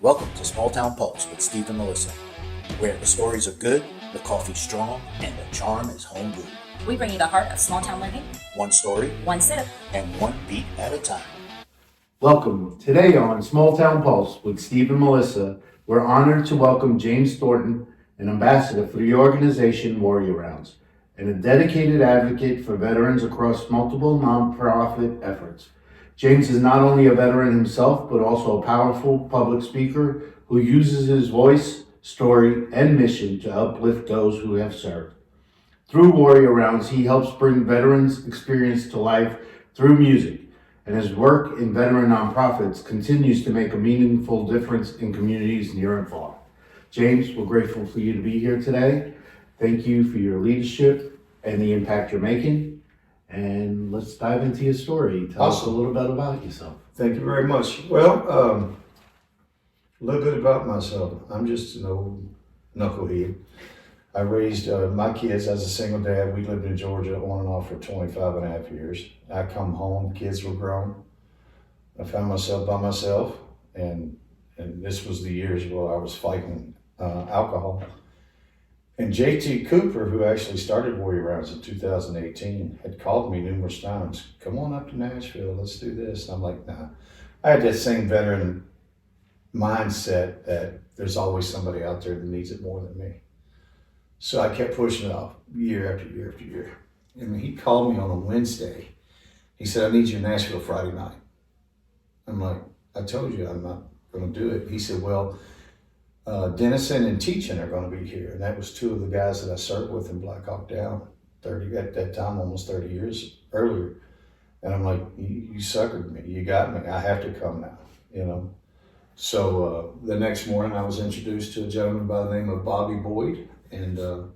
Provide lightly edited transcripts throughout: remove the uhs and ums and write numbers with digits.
Welcome to Small Town Pulse with Steve and Melissa, where the stories are good, the coffee's strong, and the charm is home brewed. We bring you the heart of small town living. One story, one sip, and one beat at a time. Welcome. Today on Small Town Pulse with Steve and Melissa, we're honored to welcome James Thornton, an ambassador for the organization Warrior Rounds, and a dedicated advocate for veterans across multiple nonprofit efforts. James is not only a veteran himself, but also a powerful public speaker who uses his voice, story, and mission to uplift those who have served. Through Warrior Rounds, he helps bring veterans' experience to life through music, and his work in veteran nonprofits continues to make a meaningful difference in communities near and far. James, we're grateful for you to be here today. Thank you for your leadership and the impact you're making. And let's dive into your story. Tell us a little bit about yourself. Thank you very much. Well, a little bit about myself. I'm just an old knucklehead. I raised my kids as a single dad. We lived in Georgia on and off for 25 and a half years. I come home, kids were grown. I found myself by myself, and this was the years where I was fighting alcohol. And J.T. Cooper, who actually started Warrior Rounds in 2018, had called me numerous times. Come on up to Nashville, let's do this. And I'm like, nah. I had that same veteran mindset that there's always somebody out there that needs it more than me. So I kept pushing it off year after year after year. And he called me on a Wednesday. He said, I need you in Nashville Friday night. I'm like, I told you I'm not going to do it. He said, well, Dennison and Teachin are going to be here. And that was two of the guys that I served with in Black Hawk Down at that time, almost 30 years earlier. And I'm like, you suckered me. You got me. I have to come now, you know. So the next morning I was introduced to a gentleman by the name of Bobby Boyd. And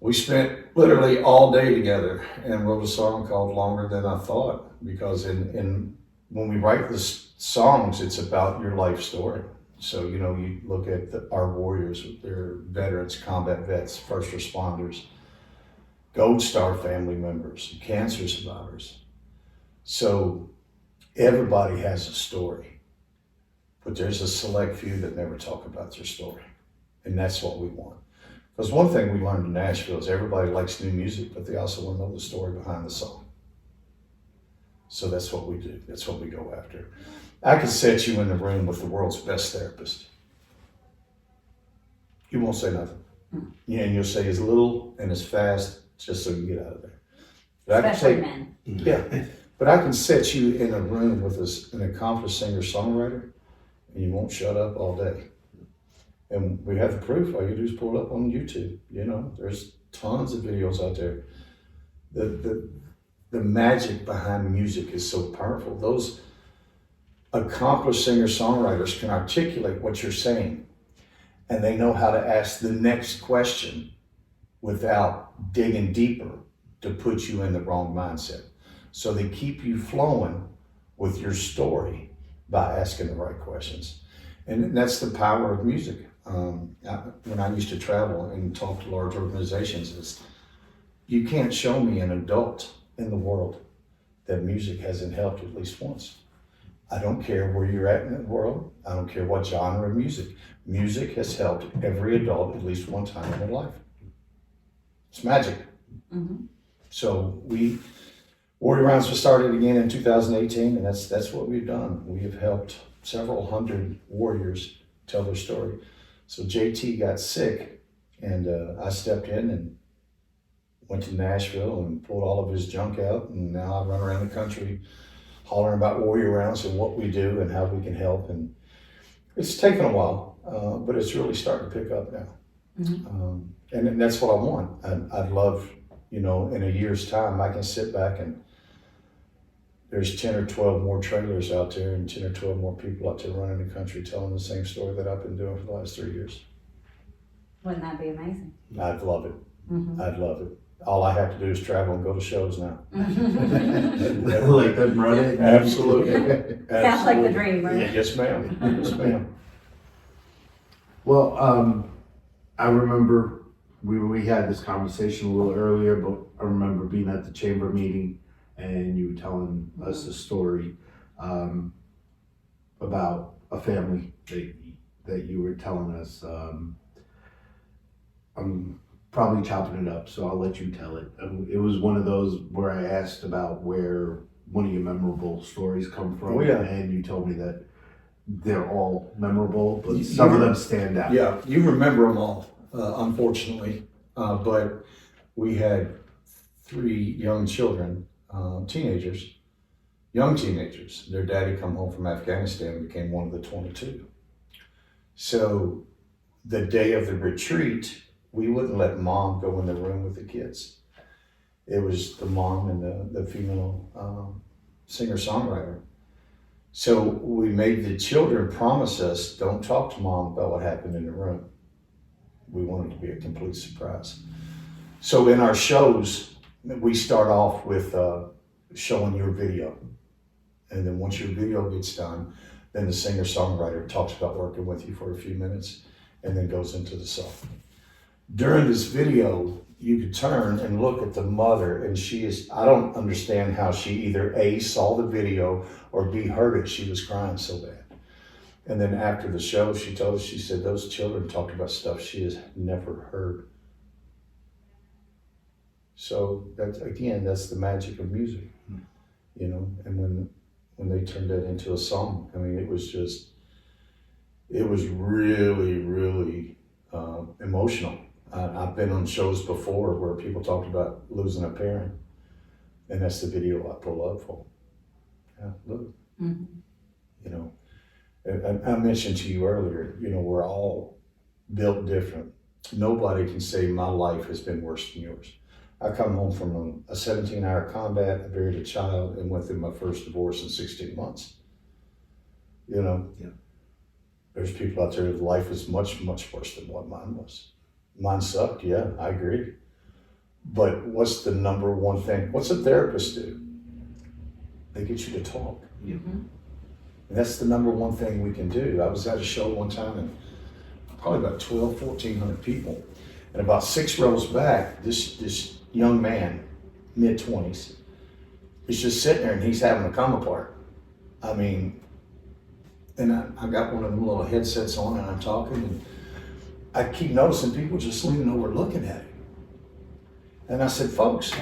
we spent literally all day together and wrote a song called Longer Than I Thought, because when we write the songs, it's about your life story. So, you know, you look at our warriors, they're veterans, combat vets, first responders, Gold Star family members, cancer survivors. So everybody has a story, but there's a select few that never talk about their story. And that's what we want. Because one thing we learned in Nashville is everybody likes new music, but they also want to know the story behind the song. So that's what we do. That's what we go after. I could set you in the room with the world's best therapist. You won't say nothing. Yeah, and you'll say as little and as fast just so you get out of there. But especially men. Yeah, but I can set you in a room with an accomplished singer-songwriter, and you won't shut up all day. And we have the proof. All you do is pull it up on YouTube. You know, there's tons of videos out there. The magic behind music is so powerful. Those accomplished singer-songwriters can articulate what you're saying, and they know how to ask the next question without digging deeper to put you in the wrong mindset. So they keep you flowing with your story by asking the right questions. And that's the power of music. When I used to travel and talk to large organizations, is you can't show me an adult in the world that music hasn't helped at least once. I don't care where you're at in the world. I don't care what genre of music. Music has helped every adult at least one time in their life. It's magic. Mm-hmm. So Warrior Rounds was started again in 2018, and that's what we've done. We have helped several hundred warriors tell their story. So JT got sick, and I stepped in and went to Nashville and pulled all of his junk out, and now I run around the country hollering about Warrior Rounds and what we do and how we can help. And it's taken a while, but it's really starting to pick up now. Mm-hmm. And that's what I want. I'd love, you know, in a year's time, I can sit back and there's 10 or 12 more trailers out there and 10 or 12 more people out there running the country telling the same story that I've been doing for the last 3 years. Wouldn't that be amazing? I'd love it. Mm-hmm. I'd love it. All I have to do is travel and go to shows now. Like them running? Absolutely. Sounds like the dream, right? Yes, ma'am. Yes, ma'am. Well, I remember we had this conversation a little earlier, but I remember being at the chamber meeting and you were telling us a story about a family that you were telling us. I'm probably chopping it up, so I'll let you tell it. It was one of those where I asked about where one of your memorable stories come from, Oh, yeah. and you told me that they're all memorable, but some of them stand out. Yeah, you remember them all, unfortunately. But we had 3 young children, teenagers, young teenagers. Their daddy come home from Afghanistan and became one of the 22. So the day of the retreat, we wouldn't let mom go in the room with the kids. It was the mom and the female singer-songwriter. So we made the children promise us, don't talk to mom about what happened in the room. We wanted it to be a complete surprise. So in our shows, we start off with showing your video. And then once your video gets done, then the singer-songwriter talks about working with you for a few minutes and then goes into the song. During this video, you could turn and look at the mother, and I don't understand how she either A, saw the video, or B, heard it. She was crying so bad. And then after the show, she told us, she said those children talked about stuff she has never heard. So that's the magic of music, you know. And when they turned that into a song, I mean, it was really, really emotional. I've been on shows before where people talked about losing a parent, and that's the video I pull up for. Yeah, look, you know, and I mentioned to you earlier, you know, we're all built different. Nobody can say my life has been worse than yours. I come home from a 17-hour combat, I buried a child, and went through my first divorce in 16 months. You know, Yeah. There's people out there whose life is much, much worse than what mine was. Mine sucked, yeah, I agree. But what's the number one thing? What's a therapist do? They get you to talk. Yeah. And that's the number one thing we can do. I was at a show one time and probably about 1,400 people. And about 6 rows back, this young man, mid-20s, is just sitting there and he's having a come apart. I mean, and I got one of them little headsets on and I'm talking, and I keep noticing people just leaning over looking at him. And I said, folks,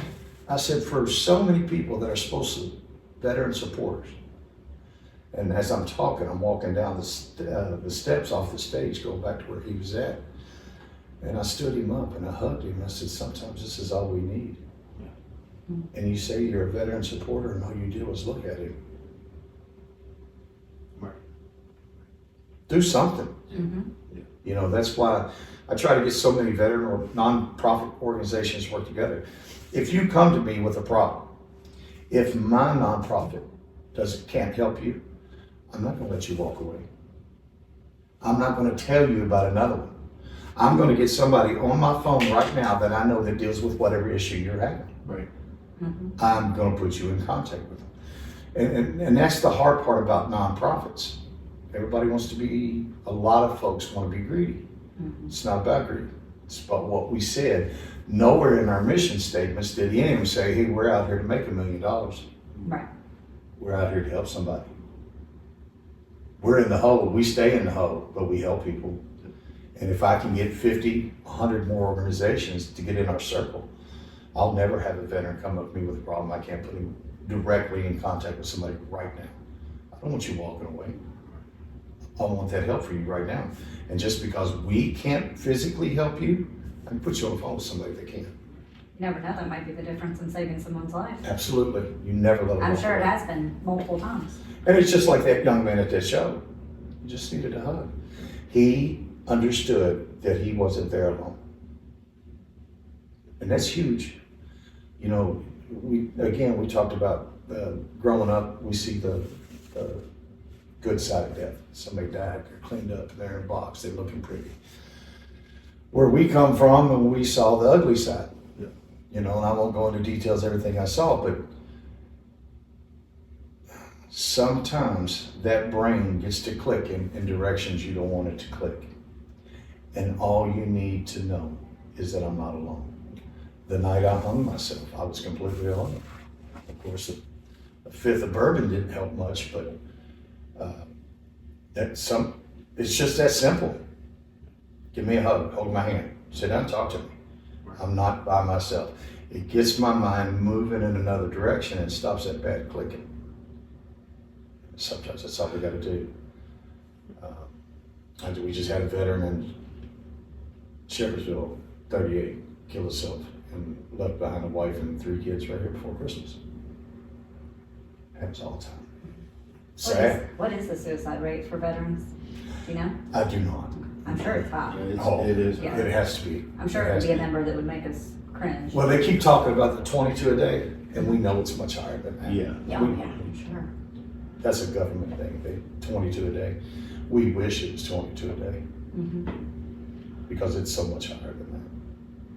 for so many people that are supposed to veteran supporters, and as I'm talking, I'm walking down the steps off the stage, going back to where he was at. And I stood him up and I hugged him. I said, sometimes this is all we need. Yeah. And you say you're a veteran supporter and all you do is look at him. Right. Do something. Mm-hmm. Yeah. You know, that's why I try to get so many veteran or non-profit organizations to work together. If you come to me with a problem, if my nonprofit can't help you, I'm not going to let you walk away. I'm not going to tell you about another one. I'm going to get somebody on my phone right now that I know that deals with whatever issue you're having. Right. Mm-hmm. I'm going to put you in contact with them. And that's the hard part about nonprofits. Everybody wants to be, a lot of folks want to be greedy. Mm-hmm. It's not about greed. It's about what we said. Nowhere in our mission statements did any of them say, hey, we're out here to make $1 million. Right. We're out here to help somebody. We're in the hole. We stay in the hole, but we help people. And if I can get 50, 100 more organizations to get in our circle, I'll never have a veteran come up to me with a problem. I can't put him directly in contact with somebody right now. I don't want you walking away. I want that help for you right now. And just because we can't physically help you, I can put you on the phone with somebody that can. You never know, that might be the difference in saving someone's life. Absolutely. You never let them I'm walk sure it away. has been multiple times. And it's just like that young man at that show. He just needed a hug. He understood that he wasn't there alone. And that's huge. You know, we talked about growing up, we see the good side of death. Somebody died, they're cleaned up, they're in a box, they're looking pretty. Where we come from, and we saw the ugly side. Yeah. You know, and I won't go into details everything I saw, but sometimes that brain gets to click in directions you don't want it to click. And all you need to know is that I'm not alone. The night I hung myself, I was completely alone. Of course, a fifth of bourbon didn't help much, but It's just that simple. Give me a hug, hold my hand, sit down and talk to me. I'm not by myself. It gets my mind moving in another direction and stops that bad clicking. Sometimes that's all we gotta do. We just had a veteran in Shepherdsville, 38, killed himself and left behind a wife and 3 kids right here before Christmas. Happens all the time. Sad. What is the suicide rate for veterans? Do you know? I do not. I'm sure it's high. It is. Yeah. It has to be. I'm sure it has would be a to number that would make us cringe. Well, they keep talking about the 22 a day, and we know it's much higher than that. Yeah. Yeah, We- yeah, sure. That's a government thing, 22 a day. We wish it was 22 a day Mm-hmm. because it's so much higher than that.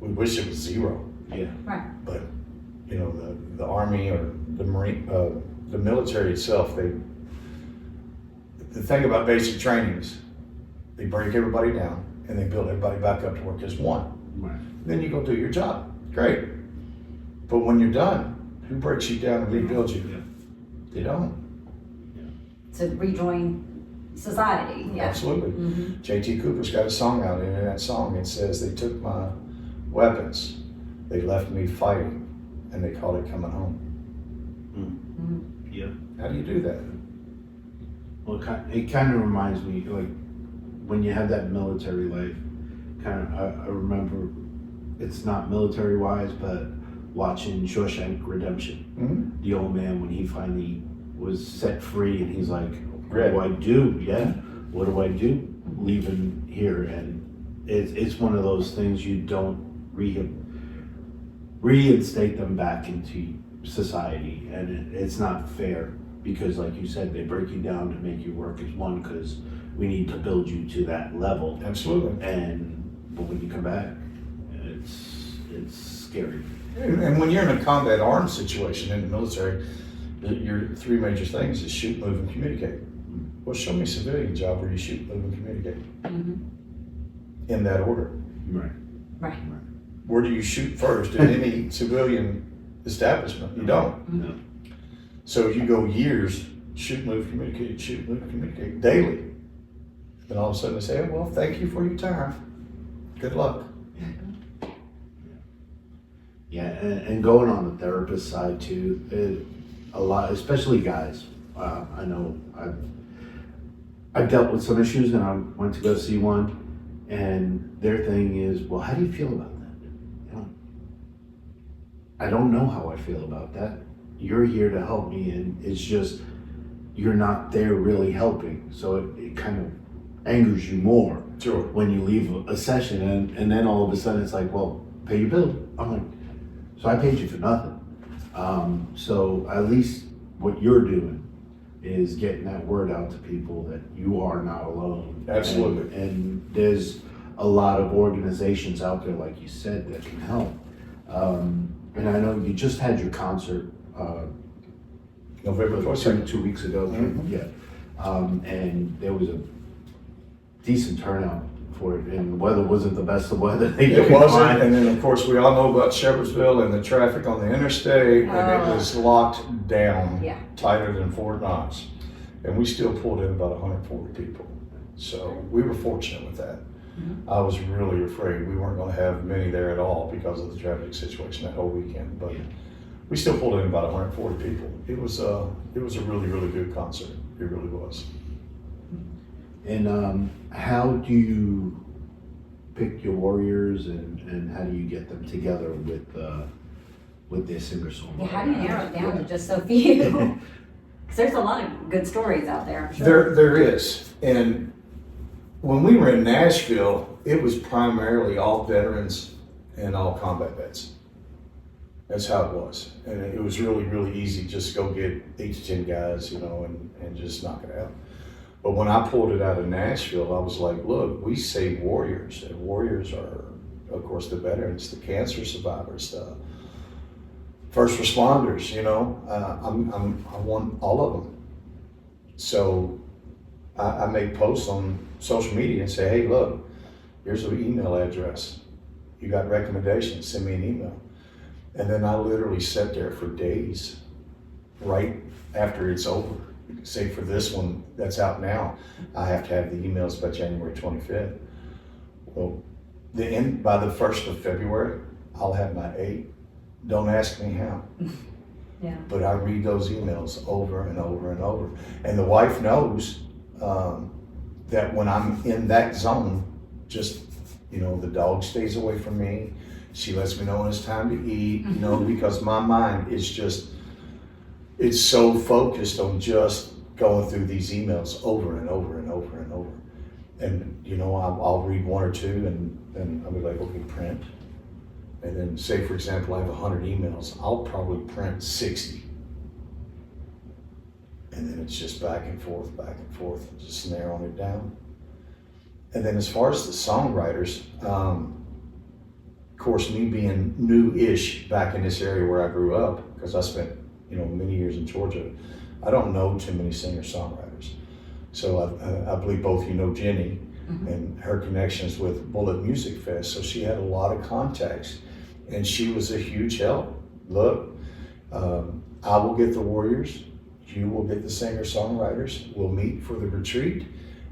We wish it was 0, Yeah. Right. but you know, the Army or the Marine, the military itself, the thing about basic training is they break everybody down and they build everybody back up to work as one. Right. Then you go do your job. Great. But when you're done, who breaks you down and rebuilds you? Yeah. They don't. To rejoin society. Yeah. Absolutely. Mm-hmm. J.T. Cooper's got a song out, and in that song it says, they took my weapons, they left me fighting, and they called it coming home. Mm-hmm. Yeah. How do you do that? Well, it kind of reminds me, like, when you have that military life, I remember, it's not military wise, but watching Shawshank Redemption. Mm-hmm. The old man, when he finally was set free, and he's like, what Red. do I do? Yeah, what do I do? Leaving here, and it's one of those things you don't reinstate them back into society, and it's not fair, because like you said, they break you down to make you work as one, because we need to build you to that level. Absolutely. But when you come back, it's scary. And when you're in a combat arms situation in the military, your 3 major things is shoot, move, and communicate. Well, show me a civilian job where you shoot, move, and communicate. Mm-hmm. In that order. Right. Right. Where do you shoot first in any civilian establishment? You don't. No. So you go years, shoot, move, communicate daily. Then all of a sudden they say, oh, well, thank you for your time. Good luck. Yeah, and going on the therapist side too, a lot, especially guys. I know I've dealt with some issues, and I went to go see one, and their thing is, well, how do you feel about that? You know, I don't know how I feel about that. You're here to help me, and it's just, you're not there really helping. So it kind of angers you more Sure. when you leave a session, and then all of a sudden it's like, well, pay your bill. I'm like, so I paid you for nothing. So at least what you're doing is getting that word out to people that you are not alone. Absolutely. And there's a lot of organizations out there, like you said, that can help. And I know you just had your concert November 22nd. 2 weeks ago. Mhm. Yeah. And there was a decent turnout for it, and the weather wasn't the best of weather they It could wasn't, find. and then of course we all know about Shepherdsville and the traffic on the interstate, and it was locked down Yeah. tighter than Fort Knox. And we still pulled in about 140 people. So we were fortunate with that. Mhm. I was really afraid we weren't gonna have many there at all because of the traffic situation that whole weekend, but we still pulled in about 140 people. It was a really, really good concert. It really was. And how do you pick your warriors, and how do you get them together with their singer-songwriter? Yeah, how do you narrow it down to just so few? Because there's a lot of good stories out there, I'm sure. There is. And when we were in Nashville, it was primarily all veterans and all combat vets. That's how it was. And it was really, really easy just to go get 8 to 10 guys, you know, and just knock it out. But when I pulled it out of Nashville, I was like, look, we say warriors. And warriors are, of course, the veterans, the cancer survivors, the first responders, you know. I want all of them. So I make posts on social media and say, hey, look, here's an email address. You got recommendations, send me an email. And then I literally sat there for days right after it's over say for this one that's out now, I have to have the emails by January 25th. Well, by the 1st of February, I'll have my 8. Don't ask me how. Yeah. But I read those emails over and over and over. And the wife knows that when I'm in that zone, just, the dog stays away from me. She lets me know when it's time to eat, because my mind is just, it's so focused on just going through these emails over and over and over and over. And, I'll read 1 or 2 and then I'll be like, okay, print. And then say, for example, I have 100 emails, I'll probably print 60. And then it's just back and forth, just narrowing it down. And then as far as the songwriters, of course, me being new-ish back in this area where I grew up, because I spent, many years in Georgia, I don't know too many singer-songwriters. So I believe both you know Jenny and her connections with Bullet Music Fest. So she had a lot of contacts and she was a huge help. Look, I will get the warriors, you will get the singer-songwriters, we'll meet for the retreat,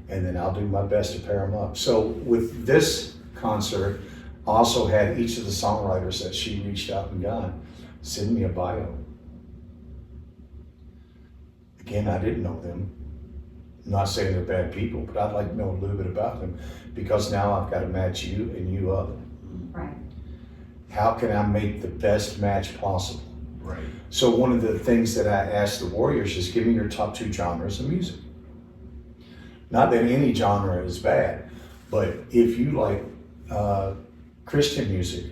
and then I'll do my best to pair them up. So with this concert, I also had each of the songwriters that she reached out and got send me a bio. Again, I didn't know them. I'm not saying they're bad people, but I'd like to know a little bit about them because now I've got to match you and you up. Right. How can I make the best match possible? Right. So one of the things that I asked the Warriors is give me your top 2 genres of music. Not that any genre is bad, but if you like Christian music,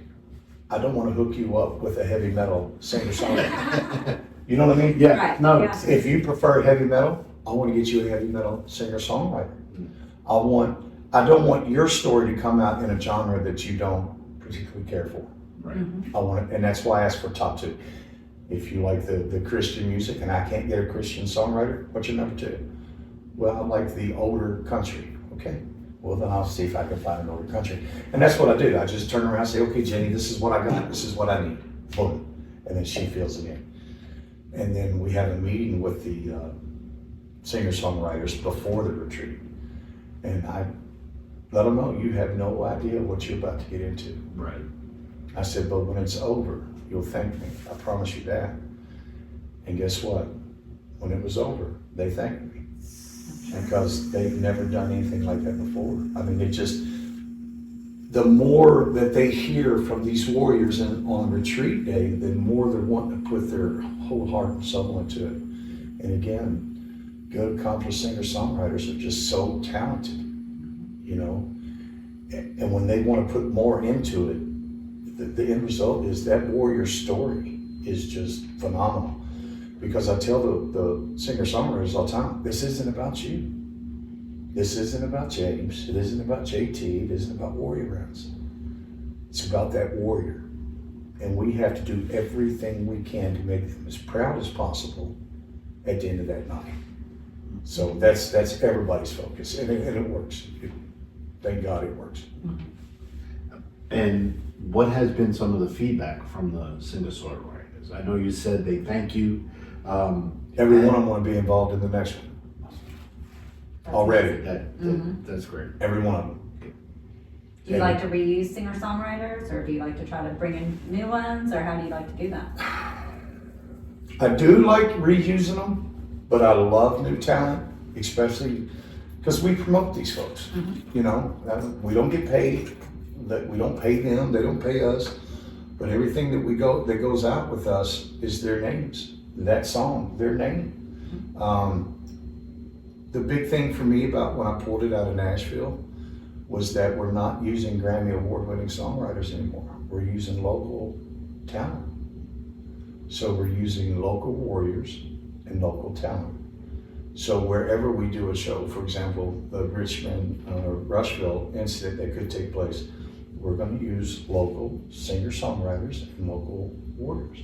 I don't want to hook you up with a heavy metal singer-songwriter. You know what I mean? Yeah. Right, No. yeah. If you prefer heavy metal, I want to get you a heavy metal singer-songwriter. I don't want your story to come out in a genre that you don't particularly care for. Right. Mm-hmm. I want it, and that's why I asked for top 2. If you like the Christian music and I can't get a Christian songwriter, what's your number 2? Well, I like the older country. Okay. Well, then I'll see if I can find an older country. And that's what I do. I just turn around and say, okay, Jenny, this is what I got. This is what I need. Boom. And then she fills it in. And then we have a meeting with the singer-songwriters before the retreat. And I let them know, you have no idea what you're about to get into. Right. I said, but when it's over, you'll thank me. I promise you that. And guess what? When it was over, they thanked me. Because they've never done anything like that before. I mean, the more that they hear from these warriors on retreat day, the more they're wanting to put their whole heart and soul into it. And again, good, accomplished singer-songwriters are just so talented, And when they want to put more into it, the end result is that warrior story is just phenomenal. Because I tell the singer-songwriters all the time, this isn't about you. This isn't about James. It isn't about JT. It isn't about Warrior Rounds. It's about that warrior. And we have to do everything we can to make them as proud as possible at the end of that night. So that's everybody's focus, and it works. Thank God it works. And what has been some of the feedback from the singer-songwriters? I know you said they thank you. Every one of them want to be involved in the next one. Already. That's great. Every one of them. Do you like to reuse singer-songwriters, or do you like to try to bring in new ones, or how do you like to do that? I do like reusing them, but I love new talent, especially because we promote these folks. We don't get paid. We don't pay them. They don't pay us. But everything that goes out with us is their names. That song, their name. The big thing for me about when I pulled it out of Nashville was that we're not using Grammy Award-winning songwriters anymore. We're using local talent. So we're using local warriors and local talent. So wherever we do a show, for example, the Richmond, Rushville incident that could take place, we're going to use local singer-songwriters and local warriors.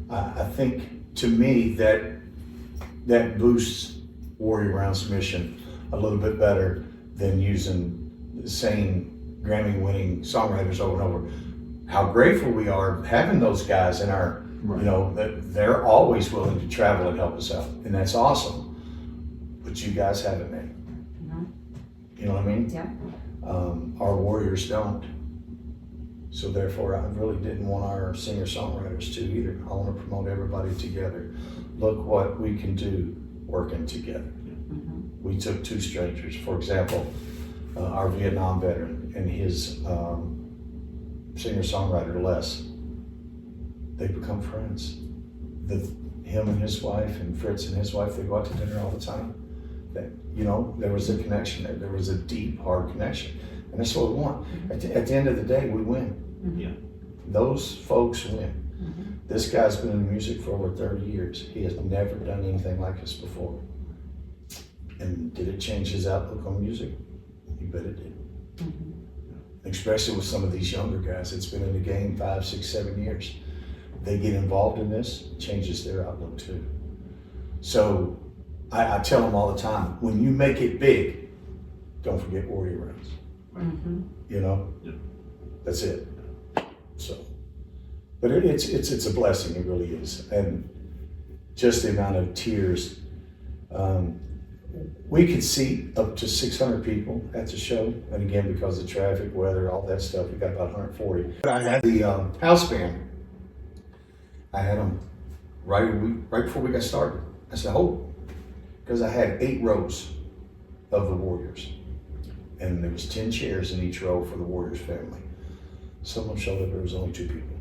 I think, to me, that boosts Warrior Round's mission a little bit better than using the same Grammy-winning songwriters over and over. How grateful we are having those guys in our Right. You know, that they're always willing to travel and help us out, and that's awesome. But you guys have a name. You know what I mean? Yeah. Our warriors don't. So therefore, I really didn't want our singer-songwriters to either. I want to promote everybody together. Look what we can do working together. We took two strangers, for example, our Vietnam veteran and his singer-songwriter Les. They become friends. Him and his wife and Fritz and his wife, they go out to dinner all the time. You know, there was a connection there. There was a deep, hard connection. And that's what we want. At the end of the day, we win. Yeah. Those folks win. This guy's been in music for over 30 years. He has never done anything like this before. And did it change his outlook on music? You bet it did. Especially with some of these younger guys that's been in the game 5, 6, 7 years. They get involved in this, changes their outlook too. So I tell them all the time, when you make it big, don't forget warrior rounds. You know, that's it. So, but it's a blessing. It really is, and just the amount of tears. We could seat up to 600 people at the show, and again, because of traffic, weather, all that stuff, we got about 140. But I had the house band. I had them right before we got started. I said, "Hold," because I had 8 rows of the Warriors. And there was 10 chairs in each row for the Warriors family. Someone showed up, there was only 2 people.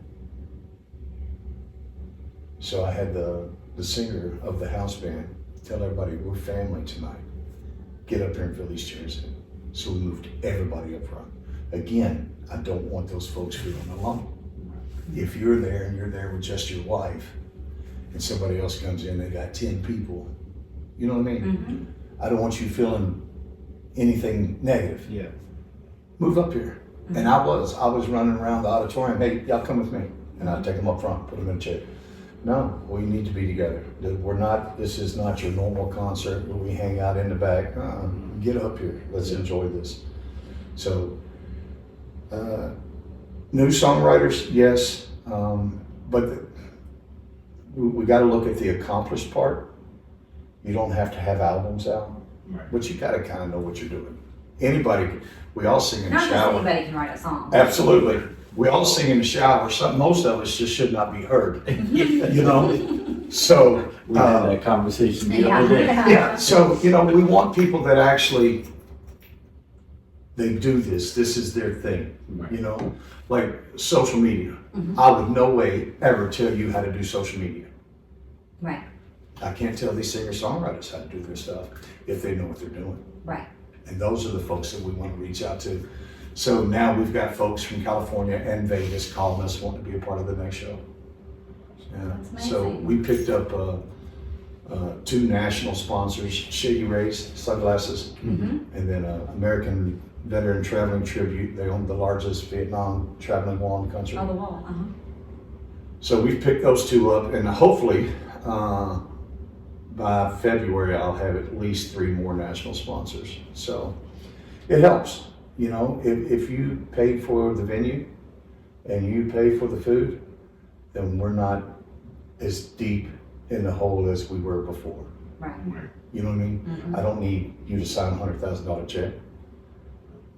So I had the singer of the house band tell everybody, we're family tonight. Get up here and fill these chairs in. So we moved everybody up front. Again, I don't want those folks feeling alone. If you're there and you're there with just your wife and somebody else comes in, they got 10 people, you know what I mean? I don't want you feeling anything negative. Yeah. Move up here. And I was running around the auditorium, hey, y'all come with me. And I'd take them up front, put them in a chair. No, we need to be together. This is not your normal concert where we hang out in the back. Get up here, let's enjoy this. So, new songwriters, yes, but we got to look at the accomplished part. You don't have to have albums out. Right. But you gotta kind of know what you're doing. We all sing in the Not just shower. anybody can write a song. Absolutely. We all sing in the shower. Most of us just should not be heard. You know? So, We had that conversation the other day. yeah, so, you know, we want people that actually, they do this. This is their thing, Right. you know? Like social media. I would no way ever tell you how to do social media. Right, I can't tell these singer-songwriters how to do their stuff if they know what they're doing. right. And those are the folks that we want to reach out to. So now we've got folks from California and Vegas calling us, wanting to be a part of the next show. Yeah. That's So amazing. we picked up 2 national sponsors, Shady Rays sunglasses, and then American Veteran Traveling Tribute. They own the largest Vietnam traveling wall in the country. Oh, the wall, So we've picked those 2 up, and hopefully by February I'll have at least 3 more national sponsors. So it helps, you know, if you pay for the venue and you pay for the food, then we're not as deep in the hole as we were before. right. You know what I mean? I don't need you to sign a $100,000 check.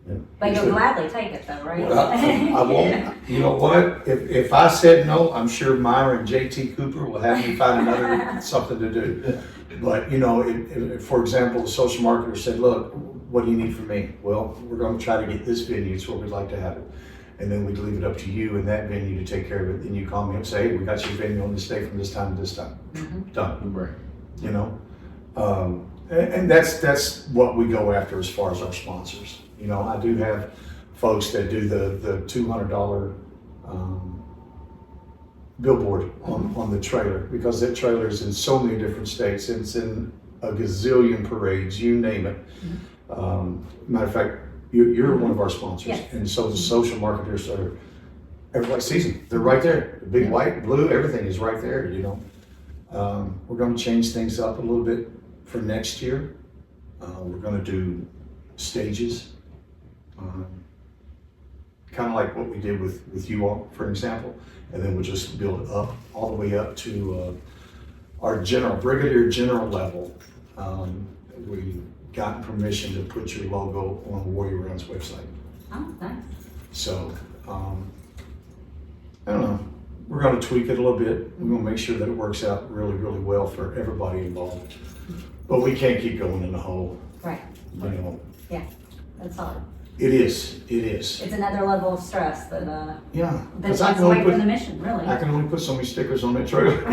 Yeah. But you'll gladly take it though, right? I won't. You know what? If I said no, I'm sure Myra and JT Cooper will have me find another something to do. But you know, for example, the social marketer said, "Look, what do you need from me?" Well, we're going to try to get this venue. It's where we'd like to have it, and then we'd leave it up to you and that venue to take care of it. Then you call me up and say, "Hey, we got your venue on this day from this time to this time." Done. Right. You know, and that's what we go after as far as our sponsors. You know, I do have folks that do the $200 billboard on the trailer, because that trailer is in so many different states. It's in a gazillion parades, you name it. Matter of fact, you're one of our sponsors, Yes. and so the social marketers are. Everybody sees them. They're right there. The big white, blue, everything is right there. You know, we're going to change things up a little bit for next year. We're going to do stages. kind of like what we did with you all, for example, and then we'll just build up all the way up to our brigadier general level. We gotten permission to put your logo on Warrior Round's website. Oh, nice. So, I don't know, we're gonna tweak it a little bit. We're gonna make sure that it works out really, really well for everybody involved. But we can't keep going in the hole, Right. you know. Yeah, that's hard. It is. It's another level of stress that Yeah. that 'Cause takes away from the mission, really. I can only put so many stickers on that trailer.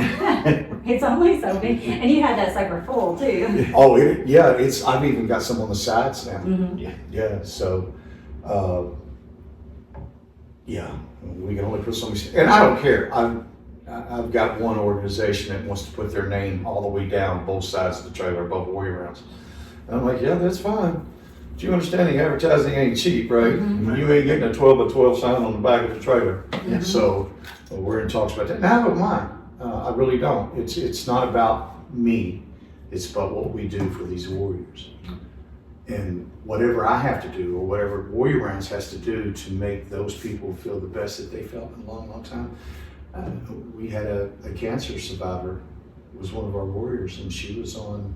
It's only so big, and you had that sucker full too. Oh, I've even got some on the sides now. Mm-hmm. Yeah. So, yeah, we can only put so many. And I don't care. I've got one organization that wants to put their name all the way down both sides of the trailer above Warrior Rounds. And I'm like, yeah, that's fine. But you understand the advertising ain't cheap, right? Mm-hmm. You ain't getting a 12 by 12 sign on the back of the trailer. Mhm. So we're in talks about that. Now I don't mind. I really don't. It's not about me. It's about what we do for these warriors. And whatever I have to do, or whatever Warrior Rounds has to do to make those people feel the best that they felt in a long, long time. We had a cancer survivor, was one of our warriors, and she was on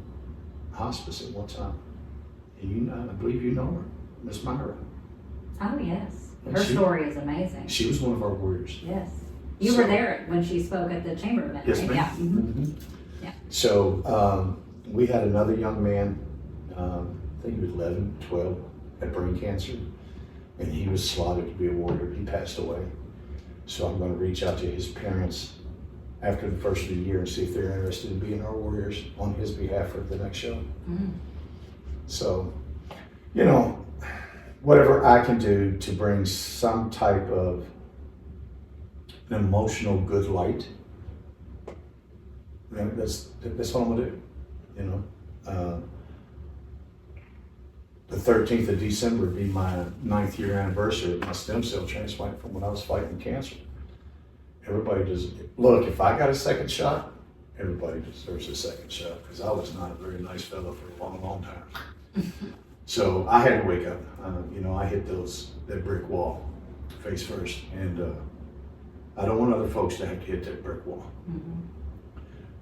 hospice at one time. And I believe you know her, Miss Myra. Oh, yes. And Her she- story is amazing. She was one of our warriors. Yes. You So- were there when she spoke at the chamber event, Yes, right? ma'am. Yeah. Mhm. Mhm. Yeah. So we had another young man, I think he was 11, 12, had brain cancer, and he was slotted to be a warrior. He passed away. So I'm going to reach out to his parents after the first of the year and see if they're interested in being our warriors on his behalf for the next show. Mhm. So, you know, whatever I can do to bring some type of an emotional good light, then that's what I'm gonna do, you know. The 13th of December would be my 9th year anniversary of my stem cell transplant from when I was fighting cancer. Everybody look, if I got a second shot, everybody deserves a second shot, because I was not a very nice fellow for a long, long time. So I had to wake up. I hit that brick wall face first, and I don't want other folks to have to hit that brick wall. Mhm.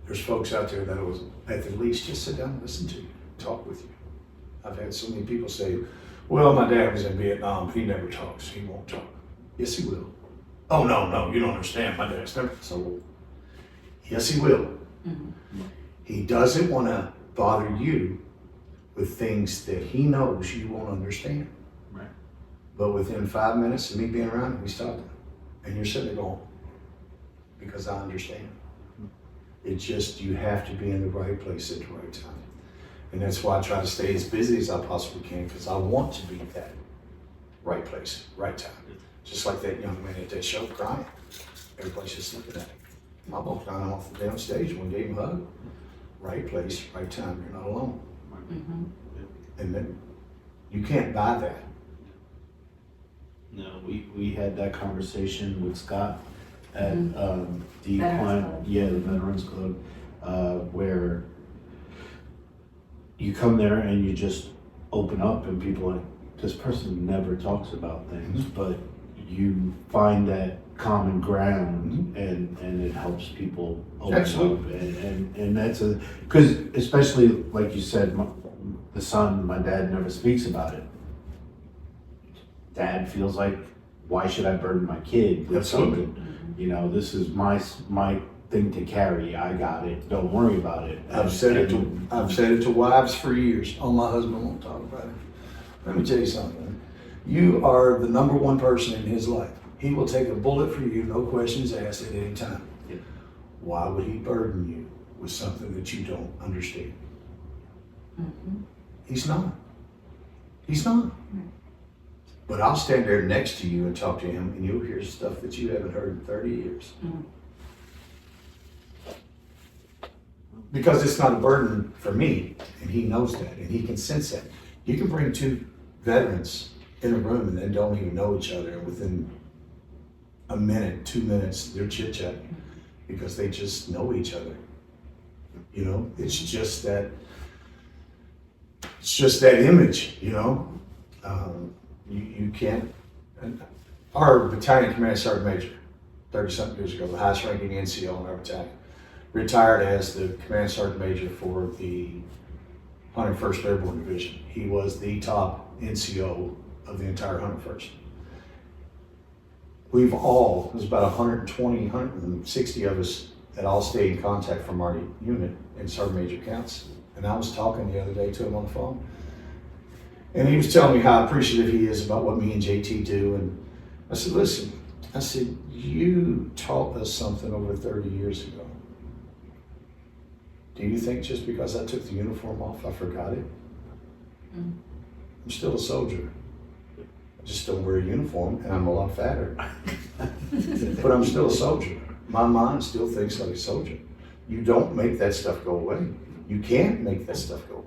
There's folks out there that will, at the least, just sit down and listen to you, talk with you. I've had so many people say, well, my dad was in Vietnam, he never talks, he won't talk. Yes, he will. Oh, no, you don't understand, my dad's never, so, yes, he will. Mhm. He doesn't want to bother you with things that he knows you won't understand. Right. But within 5 minutes of me being around him, we stopped him. And you're sitting there going, because I understand. It's just, you have to be in the right place at the right time. And that's why I try to stay as busy as I possibly can, because I want to be at that right place, right time. Just like that young man at that show crying. Everybody's just looking at him. I walked down off the damn stage and gave him a hug. Right place, right time, you're not alone. Mhm. And then you can't buy that. No, we had that conversation with Scott at the Veterans client, Club. the Veterans Club, where you come there and you just open up and people are like, this person never talks about things, but you find that common ground and it helps people open Absolutely. up. And that's because especially like you said, the son, my dad never speaks about it. Dad feels like, why should I burden my kid with Absolutely. something? You know, this is my thing to carry. I got it. Don't worry about it. I've said it to wives for years. Oh, my husband won't talk about it. Let me tell you something. You are the number one person in his life. He will take a bullet for you, no questions asked at any time. Yeah. Why would he burden you with something that you don't understand? Mhm. He's not. He's not. But I'll stand there next to you and talk to him, and you'll hear stuff that you haven't heard in 30 years. Mhm. Because it's not a burden for me, and he knows that, and he can sense that. You can bring two veterans in a room and they don't even know each other, and within a minute, 2 minutes, they're chit-chatting because they just know each other. You know, it's just that image, you know. You can't, our battalion command sergeant major, 30-something years ago, the highest ranking NCO in our battalion, retired as the command sergeant major for the 101st Airborne Division. He was the top NCO of the entire 101st. We've all, there's about 120, 160 of us that all stayed in contact from our unit in sergeant major counts. And I was talking the other day to him on the phone. And he was telling me how appreciative he is about what me and JT do. And I said, listen, I said, you taught us something over 30 years ago. Do you think just because I took the uniform off, I forgot it? Mm. I'm still a soldier. I just don't wear a uniform and I'm a lot fatter. But I'm still a soldier. My mind still thinks like a soldier. You don't make that stuff go away. You can't make that stuff go away.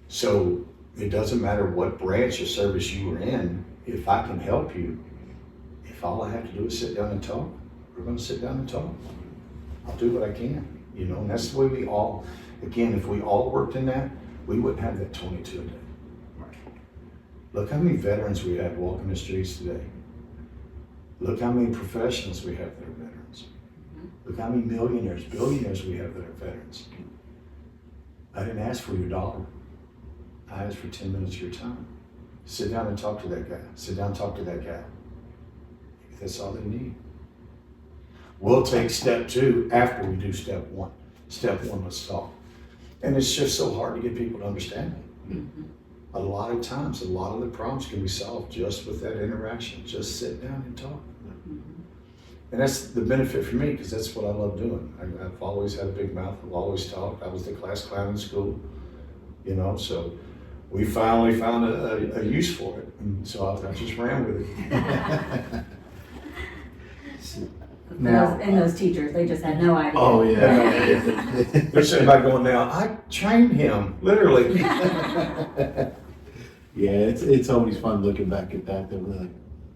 So it doesn't matter what branch of service you were in, if I can help you, if all I have to do is sit down and talk, we're gonna sit down and talk. I'll do what I can, you know, and that's the way we all, again, if we all worked in that, we wouldn't have that 22 a day. Look how many veterans we have walking the streets today. Look how many professionals we have that are veterans. Look how many millionaires, billionaires we have that are veterans. I didn't ask for your dollar. I asked for 10 minutes of your time. Sit down and talk to that guy. Sit down and talk to that gal. Maybe that's all they need. We'll take step 2 after we do step 1. Step 1, let's talk. And it's just so hard to get people to understand it. Mm-hmm. A lot of times, a lot of the problems can be solved just with that interaction. Just sit down and talk. Mm-hmm. And that's the benefit for me, because that's what I love doing. I've always had a big mouth. I've always talked. I was the class clown in school, you know, so we finally found a use for it. And so I just ran with it. Now, and those teachers, they just had no idea. Oh, yeah. They're sitting back going, now, I trained him, literally. Yeah, it's always fun looking back at that. They're like,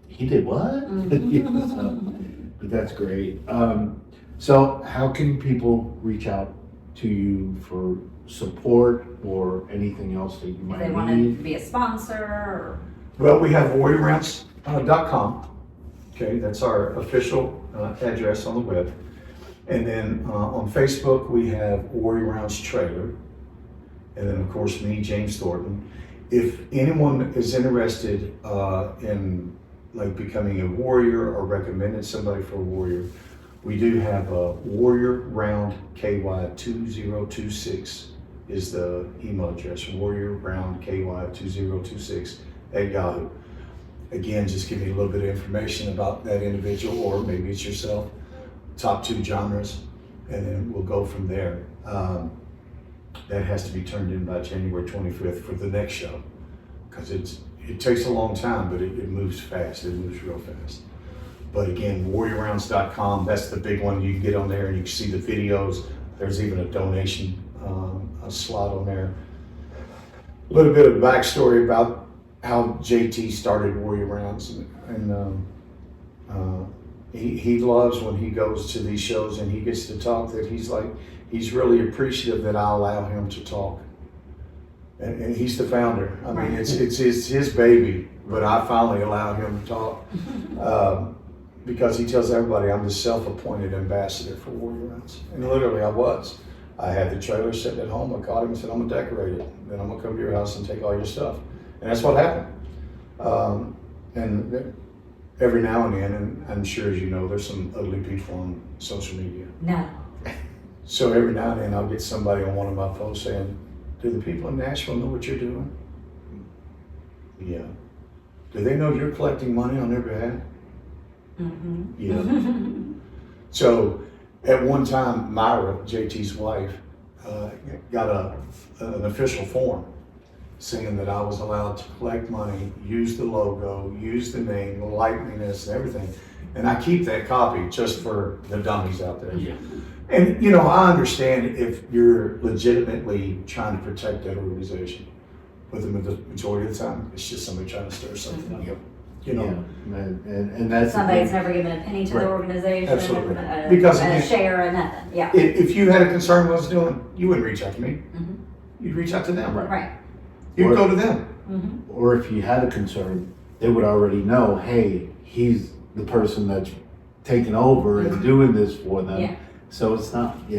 he did what? Mm-hmm. But that's great. So how can people reach out to you for support or anything else that you If might they need? want to be a sponsor or... Well, we have warriorrounds.com. Okay, that's our official address on the web. And then on Facebook, we have Warrior Rounds Trailer. And then, of course, me, James Thornton. If anyone is interested in like becoming a warrior or recommending somebody for a warrior, we do have a Warrior Round KY 2026 is the email address, Warrior Round KY 2026 at Yahoo. Again, just give me a little bit of information about that individual, or maybe it's yourself, top 2 genres, and then we'll go from there. That has to be turned in by January 25th for the next show, because it takes a long time, but it moves fast. It moves real fast. But again, warriorrounds.com, that's the big one. You can get on there and you can see the videos. There's even a donation a slot on there. A little bit of backstory about how JT started Warrior Rounds, and he loves when he goes to these shows and he gets to talk, that he's really appreciative that I allow him to talk. And he's the founder. I mean, it's his baby, but I finally allow him to talk because he tells everybody I'm the self-appointed ambassador for Warrior Rounds. And literally I was. I had the trailer sitting at home. I called him and said, I'm gonna decorate it. Then I'm gonna come to your house and take all your stuff. And that's what happened. And every now and then, and I'm sure as you know, there's some ugly people on social media. No. So every now and then I'll get somebody on one of my posts saying, do the people in Nashville know what you're doing? Yeah. Do they know you're collecting money on their behalf? Mm-hmm. Yeah. So at one time, Myra, JT's wife, got an official form saying that I was allowed to collect money, use the logo, use the name, the likeliness, and everything. And I keep that copy just for the dummies out there. Yeah. And you know, I understand if you're legitimately trying to protect that organization, but the majority of the time, it's just somebody trying to stir something up. Yep. You know, yeah. And that's somebody's never given a penny to the organization. Absolutely. Because a share or nothing. Yeah. If you had a concern with what I was doing, you wouldn't reach out to me. Mm-hmm. You'd reach out to them. Right. You'd go to them. Mm-hmm. Or if you had a concern, they would already know, hey, he's the person that's taking over and doing this for them. Yeah. So it's not, If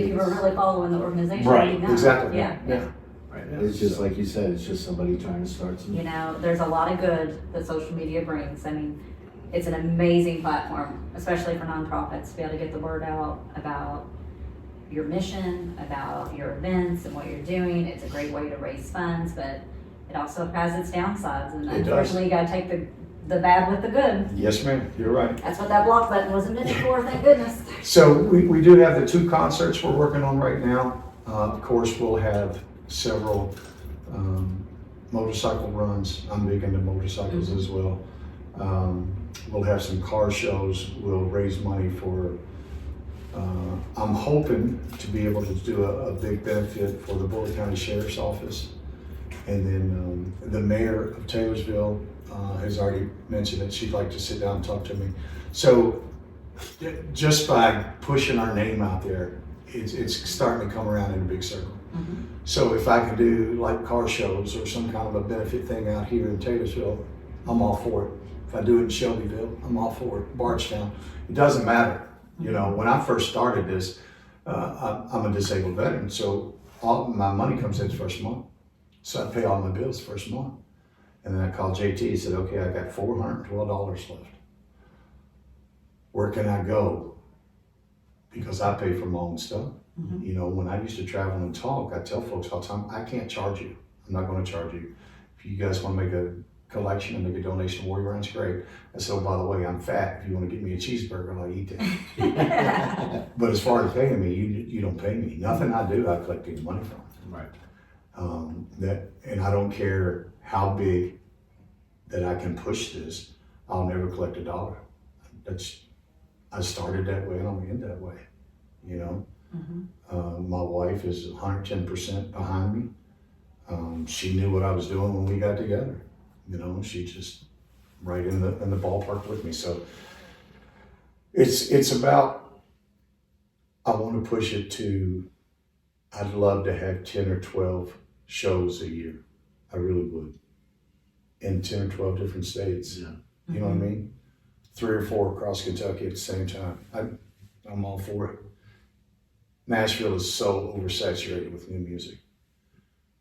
you were it's- really following the organization, Right, you'd know. Exactly. Yeah. Right, it's just like you said, it's just somebody trying to start some. You know, there's a lot of good that social media brings. I mean, it's an amazing platform, especially for nonprofits, to be able to get the word out about your mission, about your events and what you're doing. It's a great way to raise funds, but it also has its downsides. And It does. unfortunately, you gotta take the bad with the good. Yes, ma'am, you're right. That's what that block button was invented for, thank goodness. So we do have the 2 concerts we're working on right now. Of course, we'll have several motorcycle runs. I'm big into motorcycles as well. We'll have some car shows. We'll raise money for, I'm hoping to be able to do a big benefit for the Boulder County Sheriff's Office. And then the mayor of Taylorsville has already mentioned that she'd like to sit down and talk to me. So just by pushing our name out there, it's starting to come around in a big circle. So if I can do like car shows or some kind of a benefit thing out here in Taylorsville, I'm all for it. If I do it in Shelbyville, I'm all for it. Bardstown, it doesn't matter. You know, when I first started this, I'm a disabled veteran, so all my money comes in the first month. So I pay all my bills first month. And then I called JT and said, okay, I got $412 left. Where can I go? Because I pay for my own stuff. You know, when I used to travel and talk, I tell folks all the time, I can't charge you. I'm not going to charge you. If you guys want to make a collection and make a donation to Warrior Ranch, great. I said, oh, by the way, I'm fat. If you want to get me a cheeseburger, I'll eat that. But as far as paying me, you don't pay me. Nothing I do, I collect any money from. Right. And I don't care how big that I can push this, I'll never collect a dollar. I started that way and I'll end that way, you know? My wife is 110% behind me. She knew what I was doing when we got together. You know, she just right in the ballpark with me. So it's about, I want to push it to, I'd love to have 10 or 12 shows a year. I really would. In 10 or 12 different states. Yeah. You know what I mean? 3 or 4 across Kentucky at the same time. I'm all for it. Nashville is so oversaturated with new music.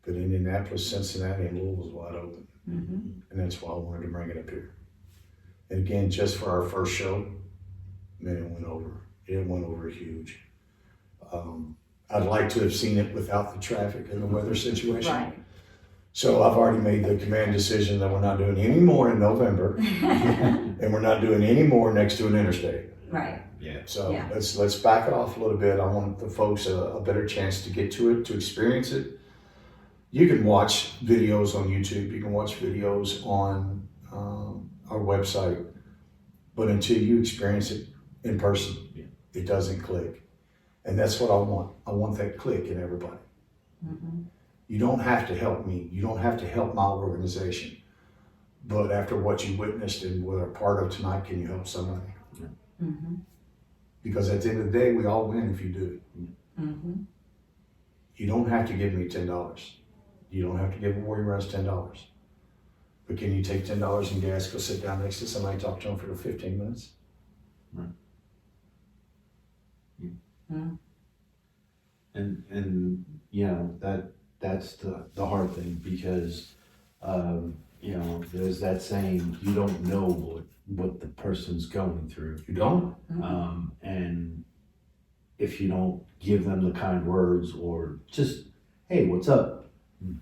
But Indianapolis, Cincinnati, and Louisville is wide open. And that's why I wanted to bring it up here. And again, just for our first show, man, it went over. It went over huge. I'd like to have seen it without the traffic and the weather situation. Right. So I've already made the command decision that we're not doing any more in November, and we're not doing any more next to an interstate. Right. Yeah. So Yeah. let's back it off a little bit. I want the folks a better chance to get to it, to experience it. You can watch videos on YouTube. You can watch videos on our website, but until you experience it in person, it doesn't click. And that's what I want. I want that click in everybody. You don't have to help me. You don't have to help my organization. But after what you witnessed and were a part of tonight, can you help somebody? Because at the end of the day, we all win if you do it. You don't have to give me $10. You don't have to give Warrior Ranch $10. But can you take $10 in gas, go sit down next to somebody, talk to them for 15 minutes? And you know, that's the hard thing, because you know, there's that saying, you don't know what the person's going through. You don't? And if you don't give them the kind words, or just, hey, what's up?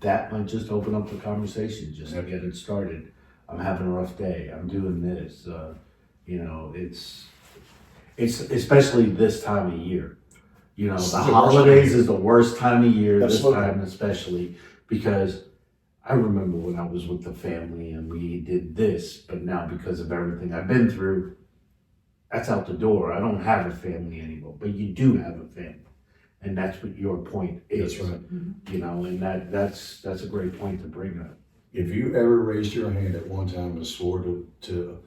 That might just open up the conversation, just to get it started. I'm having a rough day. I'm doing this. You know, it's especially this time of year. You know, It's the the worst holidays time. is the worst time of year, Absolutely. this time especially, because I remember when I was with the family and we did this, but now because of everything I've been through, that's out the door. I don't have a family anymore, but you do have a family. And that's what your point is. That's right. You know, and that's a great point to bring up. If you ever raised your hand at one time and swore to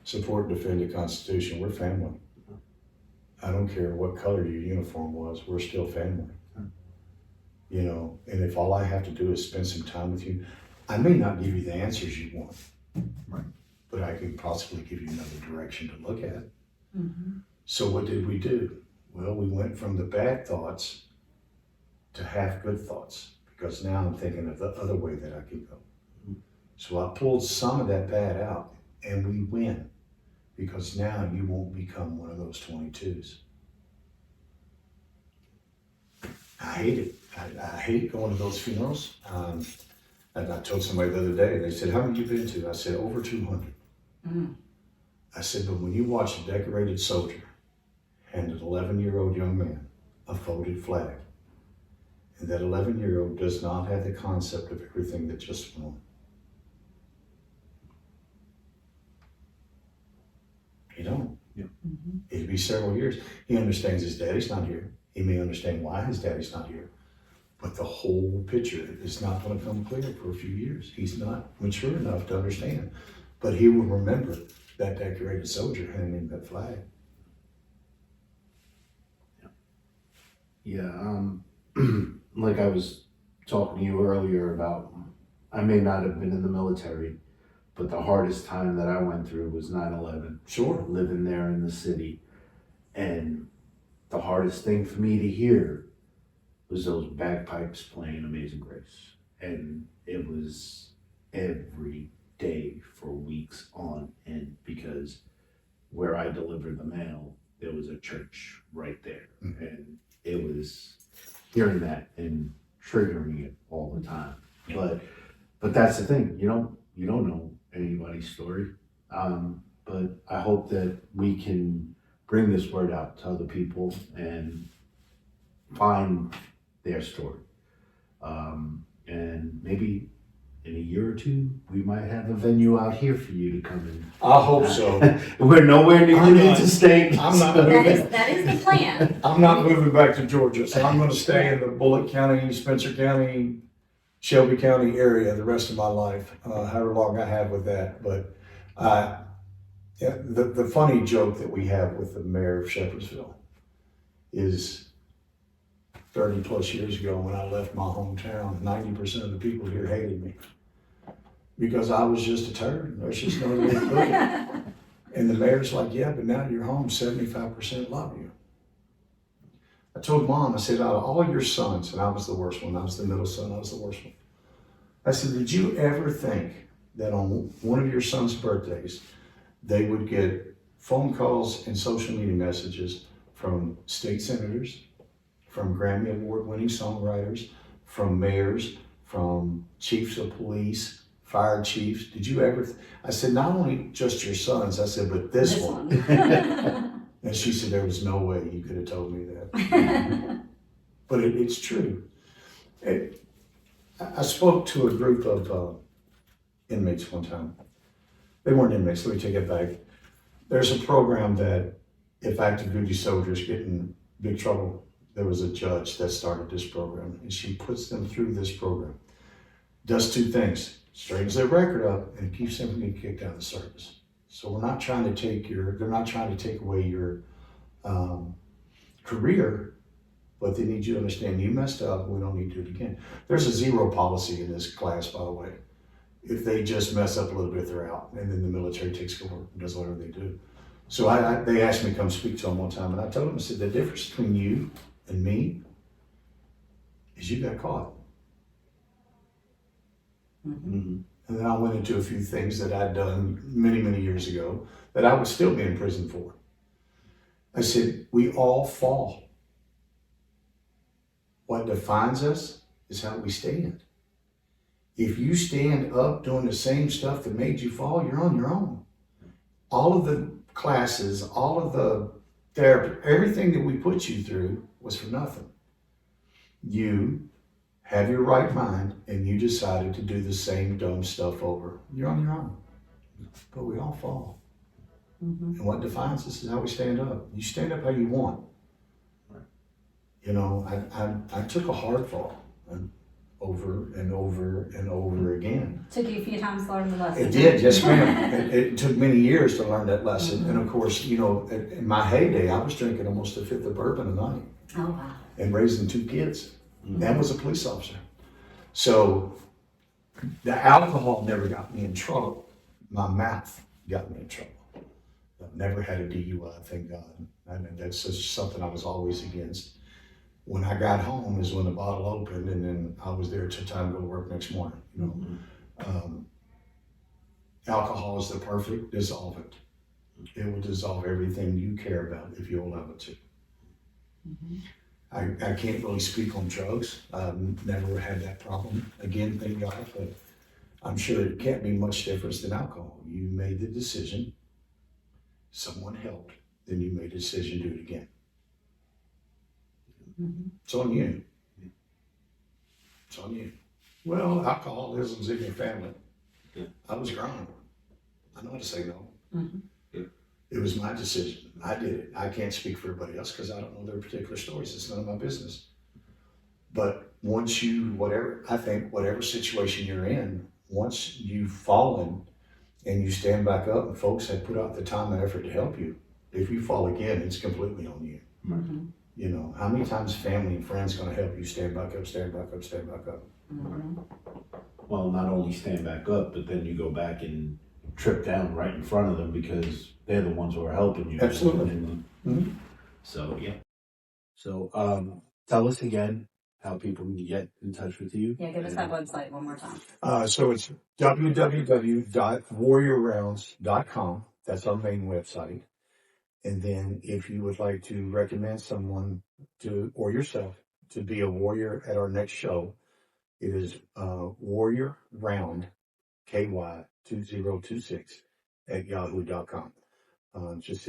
support and defend the Constitution, we're family. I don't care what color your uniform was, we're still family. You know, and if all I have to do is spend some time with you, I may not give you the answers you want, Right. But I could possibly give you another direction to look at. Mhm. So what did we do? Well, we went from the bad thoughts to half good thoughts, because now I'm thinking of the other way that I could go. So I pulled some of that bad out, and we win, because now you won't become one of those 22s. I hate it. I hate going to those funerals. And I told somebody the other day, they said, how many you been to? I said, over 200. Mm. I said, but when you watch a decorated soldier hand an 11-year-old young man a folded flag, and that 11-year-old does not have the concept of everything that just went on. You don't. Yeah. Mhm. It'll be several years. He understands his daddy's not here. He may understand why his daddy's not here. But the whole picture is not going to come clear for a few years. He's not mature enough to understand. But he will remember that decorated soldier handing him that flag. Yeah, like I was talking to you earlier about, I may not have been in the military, but the hardest time that I went through was 9/11. Sure. Living there in the city. And the hardest thing for me to hear was those bagpipes playing Amazing Grace. And it was every day for weeks on end, because where I delivered the mail, there was a church right there. Mhm. And it was hearing that and triggering it all the time. But that's the thing, you don't know anybody's story. But I hope that we can bring this word out to other people and find their story. And maybe in a year or two, we might have a venue out here for you to come in. I hope so. We're nowhere near I'm the not- interstate. I'm not That is the plan. I'm not moving back to Georgia, so I'm going to stay in the Bullitt County, Spencer County, Shelby County area the rest of my life, however long I have with that. But yeah, the funny joke that we have with the mayor of Shepherdsville is 30 plus years ago when I left my hometown, 90% of the people here hated me because I was just a turd. There's just no way to put it. And the mayor's like, yeah, but now you're home, 75% love you. I told Mom, I said, out of all your sons, and I was the worst one, I was the middle son, I was the worst one. I said, did you ever think that on one of your son's birthdays, they would get phone calls and social media messages from state senators, from Grammy Award winning songwriters, from mayors, from chiefs of police, fire chiefs? Did you ever? I said, not only just your sons, I said, but this one. And she said, there was no way you could have told me that. But it's true. I spoke to a group of inmates one time. They weren't inmates, let me take it back. There's a program that if active duty soldiers get in big trouble, there was a judge that started this program, and she puts them through this program. Does two things: straightens their record up and keeps them from getting kicked out of the service. So we're not trying to take they're not trying to take away your career, but they need you to understand you messed up, we don't need to do it again. There's a zero policy in this class, by the way. If they just mess up a little bit, they're out, and then the military takes over and does whatever they do. So they asked me to come speak to them one time, and I told them, I said, the difference between you and me is you got caught. Mm-hmm. And then I went into a few things that I'd done many, many years ago that I would still be in prison for. I said, we all fall. What defines us is how we stand. If you stand up doing the same stuff that made you fall, you're on your own. All of the classes, all of the therapy, everything that we put you through was for nothing. You have your right mind and you decided to do the same dumb stuff over. You're on your own. But we all fall. Mm-hmm. And what defines us is how we stand up. You stand up how you want. Right. You know, I took a hard fall over and over and over again. Took you a few times to learn the lesson. It did, yes ma'am. It took many years to learn that lesson. Mm-hmm. And of course, you know, in my heyday, I was drinking almost a fifth of bourbon a night. Oh, wow. And raising two kids. Mm-hmm. And was a police officer. So the alcohol never got me in trouble. My mouth got me in trouble. I've never had a DUI, thank God. I mean, that's just something I was always against. When I got home is when the bottle opened, and then I was there till time to go to work next morning. Alcohol is the perfect dissolvent. It will dissolve everything you care about if you allow it to. I can't really speak on drugs. I've never had that problem. Again, thank God, but I'm sure it can't be much different than alcohol. You made the decision, someone helped, then you made a decision to do it again. It's on you. It's on you. Well, alcoholism's in your family. I was grown. I know how to say no. It was my decision. I did it. I can't speak for everybody else because I don't know their particular stories. It's none of my business. But once whatever situation you're in, once you've fallen and you stand back up and folks have put out the time and effort to help you, if you fall again, it's completely on you. You know, how many times family and friends going to help you stand back up, stand back up, stand back up? Well, not only stand back up, but then you go back and trip down right in front of them because they're the ones who are helping you. Absolutely. So, yeah. So, tell us again how people can get in touch with you. Yeah, give us that website one more time. So it's www.warriorrounds.com. That's our main website. And then if you would like to recommend someone or yourself to be a warrior at our next show, it is Warrior Round KY2026 at yahoo.com. Just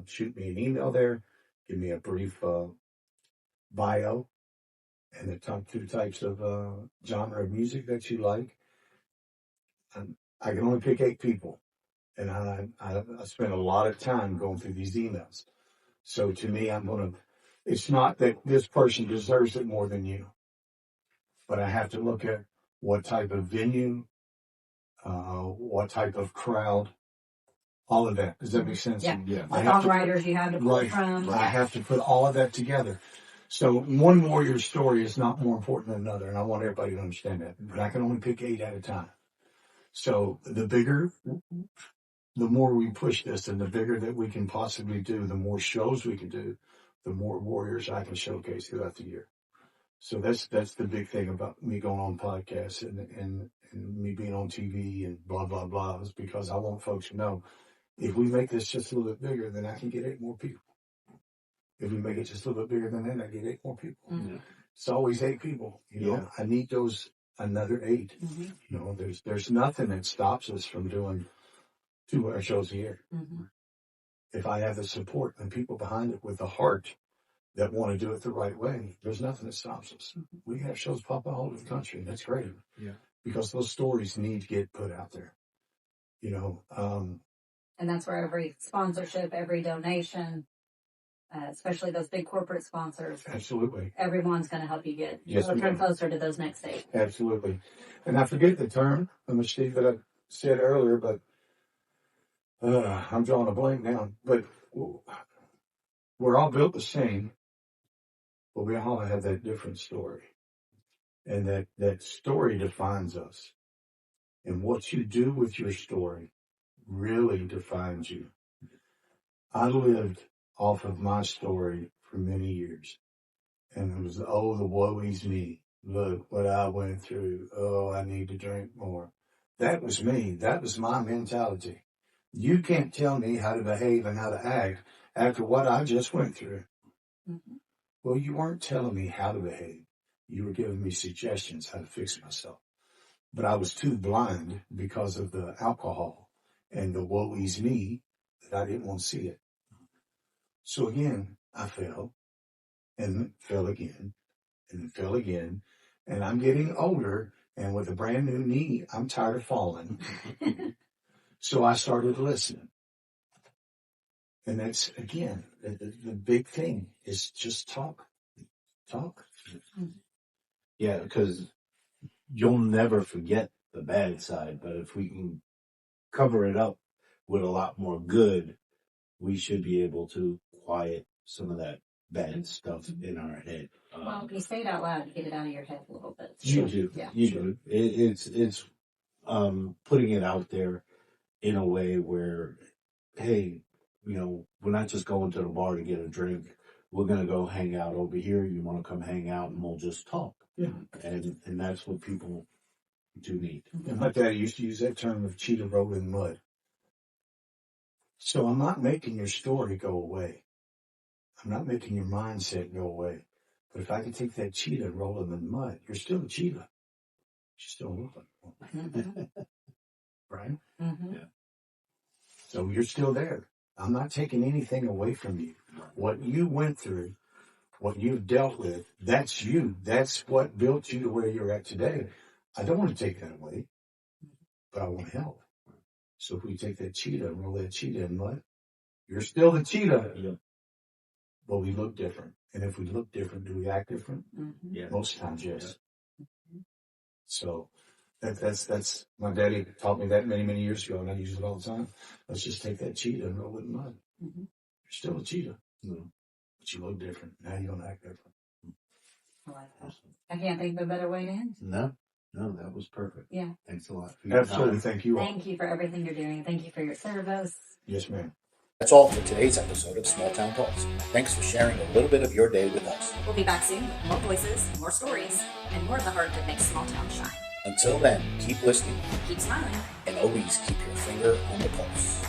shoot me an email there, give me a brief bio and the top 2 types of genre of music that you like. I can only pick 8 people, and I spend a lot of time going through these emails. So to me, it's not that this person deserves it more than you, but I have to look at what type of venue, what type of crowd, all of that. Does that make sense? Yeah. Yeah. The songwriters you have to pull from. I have to put all of that together. So one warrior's story is not more important than another, and I want everybody to understand that. But I can only pick 8 at a time. So the more we push this and the bigger that we can possibly do, the more shows we can do, the more warriors I can showcase throughout the year. So that's the big thing about me going on podcasts and me being on TV and blah, blah, blah, is because I want folks to know if we make this just a little bit bigger, then I can get 8 more people. If we make it just a little bit bigger than that, I get 8 more people. It's always 8 people. You know, I need another 8. You know, there's nothing that stops us from doing 200 shows a year. If I have the support and people behind it with the heart that want to do it the right way, there's nothing that stops us. We have shows popping all over the country, and that's great. Yeah. Because those stories need to get put out there. You know, and that's where every sponsorship, every donation, especially those big corporate sponsors. Absolutely. Everyone's going to help you get closer to those next 8. Absolutely. And I forget the term, Steve, that I said earlier, but I'm drawing a blank now. But we're all built the same, but we all have that different story. And that story defines us. And what you do with your story really defines you. I lived off of my story for many years. And it was, the woe is me. Look what I went through. Oh, I need to drink more. That was me. That was my mentality. You can't tell me how to behave and how to act after what I just went through. Well, you weren't telling me how to behave. You were giving me suggestions how to fix myself. But I was too blind because of the alcohol and the woe is me that I didn't want to see it. So again, I fell and fell again and fell again. And I'm getting older, and with a brand new knee, I'm tired of falling. So I started listening. And that's, again, the big thing is just talk. Talk. Yeah, because you'll never forget the bad side, but if we can cover it up with a lot more good, we should be able to quiet some of that bad stuff in our head. Well, you say it out loud, you get it out of your head a little bit. You do. Yeah. You do. It's putting it out there in a way where, hey, we're not just going to the bar to get a drink. We're going to go hang out over here. You want to come hang out and we'll just talk. Yeah. And that's what people do need. And my dad used to use that term of cheetah rolled in mud. So I'm not making your story go away. I'm not making your mindset go away. But if I could take that cheetah and roll them in mud, you're still a cheetah. You're still moving. Right? Mm-hmm. Yeah. So you're still there. I'm not taking anything away from you. What you went through, what you've dealt with, that's you. That's what built you to where you're at today. I don't want to take that away, but I want to help. So if we take that cheetah and roll that cheetah in mud, you're still the cheetah, Yeah. but we look different. And if we look different, do we act different? Mm-hmm. Yeah. Most times, yes. So that's my daddy taught me that many, many years ago, and I use it all the time. Let's just take that cheetah and roll it in mud. Mm-hmm. You're still a cheetah, but you look different. Now you're going to act different. I like that. I can't think of a better way to end. No, that was perfect. Yeah. Thanks a lot. For your Absolutely. time. Thank you all. Thank you for everything you're doing. Thank you for your service. Yes, ma'am. That's all for today's episode of Small Town Pulse. Thanks for sharing a little bit of your day with us. We'll be back soon with more voices, more stories, and more of the heart that makes small towns shine. Until then, keep listening Keep smiling. and always keep your finger on the pulse.